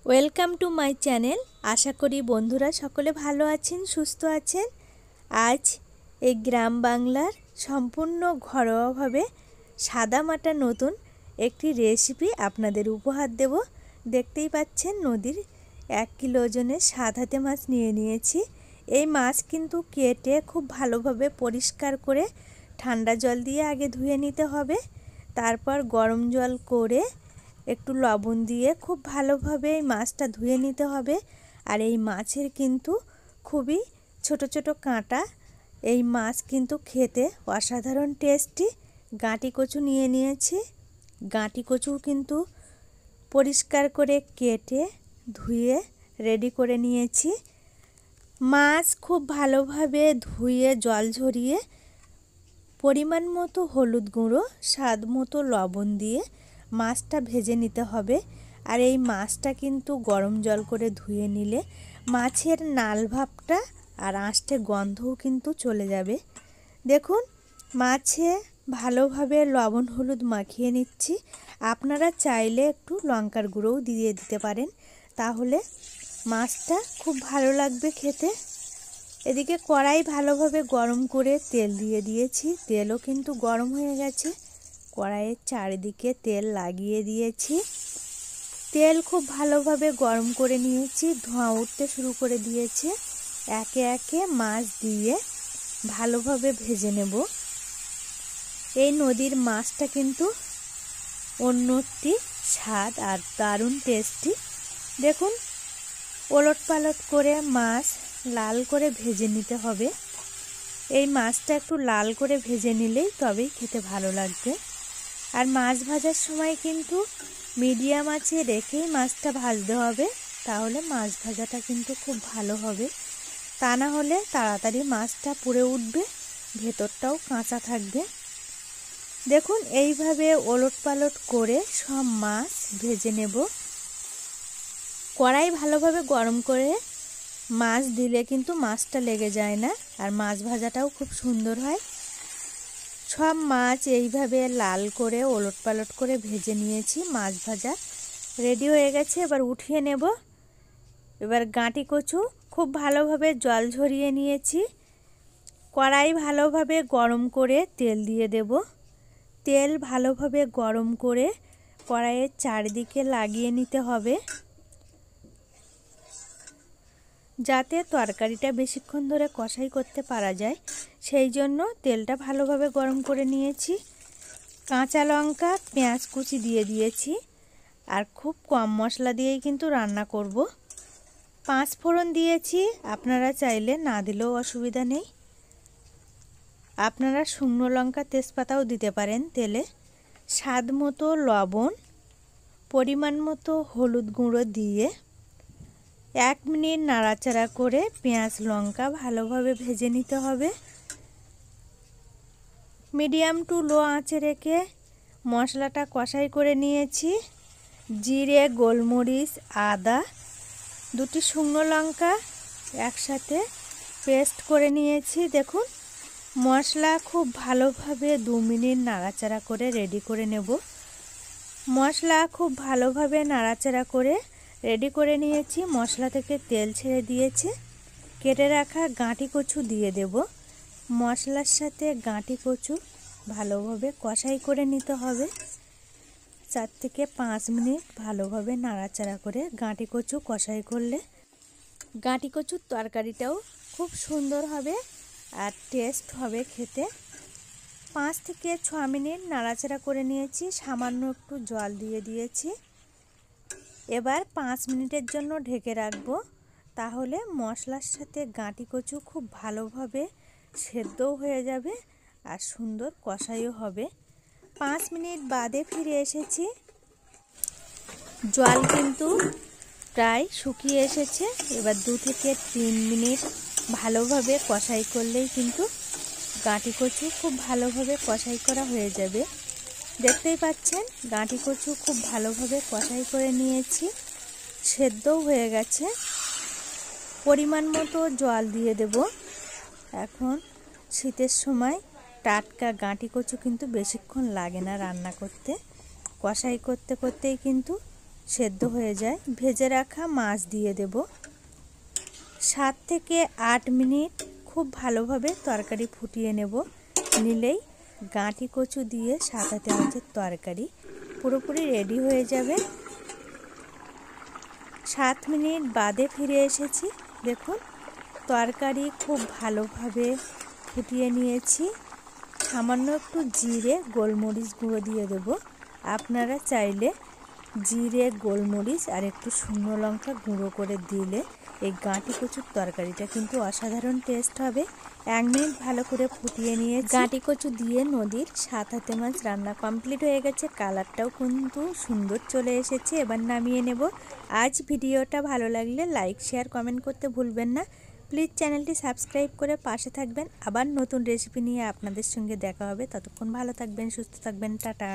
Welcome to my channel. আশা করি বন্ধুরা সকলে ভালো আছেন, সুস্থ আছেন। আজ এই গ্রাম বাংলার সম্পূর্ণ ঘরোয়াভাবে সাদামাটা নতুন একটি রেসিপি আপনাদের উপহার দেব। দেখতেই পাচ্ছেন নদীর 1 কিলো ওজনের সাদাতে মাছ নিয়ে নিয়েছি। এই মাছ কিন্তু কেটে খুব ভালোভাবে পরিষ্কার করে ঠান্ডা জল দিয়ে আগে ধুয়ে নিতে হবে। তারপর গরম জল করে একটু লবণ দিয়ে খুব ভালোভাবে এই মাছটা ধুয়ে নিতে হবে। আর এই মাছের কিন্তু খুবই ছোট ছোট কাঁটা। এই মাছ কিন্তু খেতে অসাধারণ টেস্টি। গাঁটি কচু নিয়ে নিয়েছি। গাঁটি কচু কিন্তু পরিষ্কার করে কেটে ধুয়ে রেডি করে নিয়েছি। মাছ খুব ভালোভাবে ধুয়ে জল ঝরিয়ে পরিমাণ মতো হলুদ গুঁড়ো, স্বাদ মতো লবণ দিয়ে মাছটা ভেজে নিতে হবে। আর এই মাছটা কিন্তু গরম জল করে ধুয়ে নিলে মাছের নাল ভাবটা আর আঁশটে গন্ধও কিন্তু চলে যাবে। দেখুন মাছে ভালোভাবে লবণ হলুদ মাখিয়ে নিচ্ছি। আপনারা চাইলে একটু লঙ্কার গুঁড়োও দিয়ে দিতে পারেন, তাহলে মাছটা খুব ভালো লাগবে খেতে। এদিকে কড়াই ভালোভাবে গরম করে তেল দিয়ে দিয়েছি। তেলও কিন্তু গরম হয়ে গেছে। কড়াইয়ের চারিদিকে তেল লাগিয়ে দিয়েছি। তেল খুব ভালোভাবে গরম করে নিয়েছি, ধোঁয়া উঠতে শুরু করে দিয়েছে। একে একে মাছ দিয়ে ভালোভাবে ভেজে নেব। এই নদীর মাছটা কিন্তু অন্যটি স্বাদ আর দারুণ টেস্টি। দেখুন ওলট পালট করে মাছ লাল করে ভেজে নিতে হবে। এই মাছটা একটু লাল করে ভেজে নিলেই তবেই খেতে ভালো লাগবে। আর মাছ ভাজার সময় কিন্তু মিডিয়াম আঁচে রেখেই মাছটা ভাজতে হবে, তাহলে মাছ ভাজাটা কিন্তু খুব ভালো হবে। তা না হলে তাড়াতাড়ি মাছটা পুড়ে উঠবে, ভেতরটাও কাঁচা থাকবে। দেখুন এইভাবে ওলট পালট করে সব মাছ ভেজে নেব। কড়াই ভালোভাবে গরম করে মাছ দিলে কিন্তু মাছটা লেগে যায় না, আর মাছ ভাজাটাও খুব সুন্দর হয়। সব মাছ এইভাবে লাল করে ওলট পালট করে ভেজে নিয়েছি। মাছ ভাজা রেডি হয়ে গেছে, এবার উঠিয়ে নেব। এবার গাঁটি কচু খুব ভালোভাবে জল ঝরিয়ে নিয়েছি। কড়াই ভালোভাবে গরম করে তেল দিয়ে দেব। তেল ভালোভাবে গরম করে কড়াইয়ের চারিদিকে লাগিয়ে নিতে হবে, যাতে তরকারিটা বেশিক্ষণ ধরে কষাই করতে পারা যায়। সেই জন্য তেলটা ভালোভাবে গরম করে নিয়েছি। কাঁচা লঙ্কা, পেঁয়াজ কুচি দিয়ে দিয়েছি। আর খুব কম মশলা দিয়েই কিন্তু রান্না করব। 5 ফোড়ন দিয়েছি, আপনারা চাইলে না দিলেও অসুবিধা নেই। আপনারা শুকনো লঙ্কা তেজপাতাও দিতে পারেন তেলে। স্বাদ মতো লবণ, পরিমাণ মতো হলুদ গুঁড়ো দিয়ে 1 মিনিট নাড়াচাড়া করে পেঁয়াজ লঙ্কা ভালোভাবে ভেজে নিতে হবে। মিডিয়াম টু লো আঁচে রেখে মশলাটা কষাই করে নিয়েছি। জিরে, গোলমরিচ, আদা, 2টি শুকনো লঙ্কা একসাথে পেস্ট করে নিয়েছি। দেখুন মশলা খুব ভালোভাবে 2 মিনিট নাড়াচাড়া করে রেডি করে নেব। মশলা খুব ভালোভাবে নাড়াচাড়া করে রেডি করে নিয়েছি। মশলা থেকে তেল ছেড়ে দিয়েছে। কেটে রাখা গাঁটি কচু দিয়ে দেব। মশলার সাথে গাঁটি কচু ভালোভাবে কষাই করে নিতে হবে। 4 থেকে 5 মিনিট ভালোভাবে নাড়াচাড়া করে গাঁটি কচু কষাই করলে গাঁটি কচুর তরকারিটাও খুব সুন্দর হবে আর টেস্ট হবে খেতে। 5 থেকে 6 মিনিট নাড়াচাড়া করে নিয়েছি। সামান্য একটু জল দিয়ে দিয়েছি। এবার 5 মিনিটের জন্য ঢেকে রাখবো, তাহলে মশলার সাথে গাঁটি কচু খুব ভালোভাবে সেদ্ধও হয়ে যাবে আর সুন্দর কষাইও হবে। 5 মিনিট বাদে ফিরে এসেছি। জল কিন্তু প্রায় শুকিয়ে এসেছে। এবার 2 থেকে 3 মিনিট ভালোভাবে কষাই করলেই কিন্তু গাঁটি কচু খুব ভালোভাবে কষাই করা হয়ে যাবে। দেখতেই পাচ্ছেন গাঁটি কচু খুব ভালোভাবে কষাই করে নিয়েছি, সেদ্ধও হয়ে গেছে। পরিমাণ মতো জল দিয়ে দেব। এখন শীতের সময় টাটকা গাঁটি কচু কিন্তু বেশিক্ষণ লাগে না রান্না করতে। কষাই করতে করতেই কিন্তু সেদ্ধ হয়ে যায় ভেজে রাখা মাছ দিয়ে দেব। 7 থেকে 8 মিনিট খুব ভালোভাবে তরকারি ফুটিয়ে নেব। নিলেই গাঁটি কচু দিয়ে সাদাতে মাছের তরকারি পুরোপুরি রেডি হয়ে যাবে। 7 মিনিট বাদে ফিরে এসেছি। দেখুন তরকারি খুব ভালোভাবে ফুটিয়ে নিয়েছি। সামান্য একটু জিরে গোলমরিচ গুঁড়ো দিয়ে দেব। আপনারা চাইলে জিরে গোলমরিচ আর একটু শুকনো লঙ্কা গুঁড়ো করে দিলে এই গাঁটি কচুর তরকারিটা কিন্তু অসাধারণ টেস্ট হবে। 1 মিনিট ভালো করে ফুটিয়ে নিয়ে গাঁটি কচু দিয়ে নদীর 7 হাতে মাছ রান্না কমপ্লিট হয়ে গেছে। কালারটাও কিন্তু সুন্দর চলে এসেছে। এবার নামিয়ে নেব। আজ ভিডিওটা ভালো লাগলে লাইক শেয়ার কমেন্ট করতে ভুলবেন না। প্লিজ চ্যানেলটি সাবস্ক্রাইব করে পাশে থাকবেন। আবার নতুন রেসিপি নিয়ে আপনাদের সঙ্গে দেখা হবে। ততক্ষণ ভালো থাকবেন, সুস্থ থাকবেন। টাটা।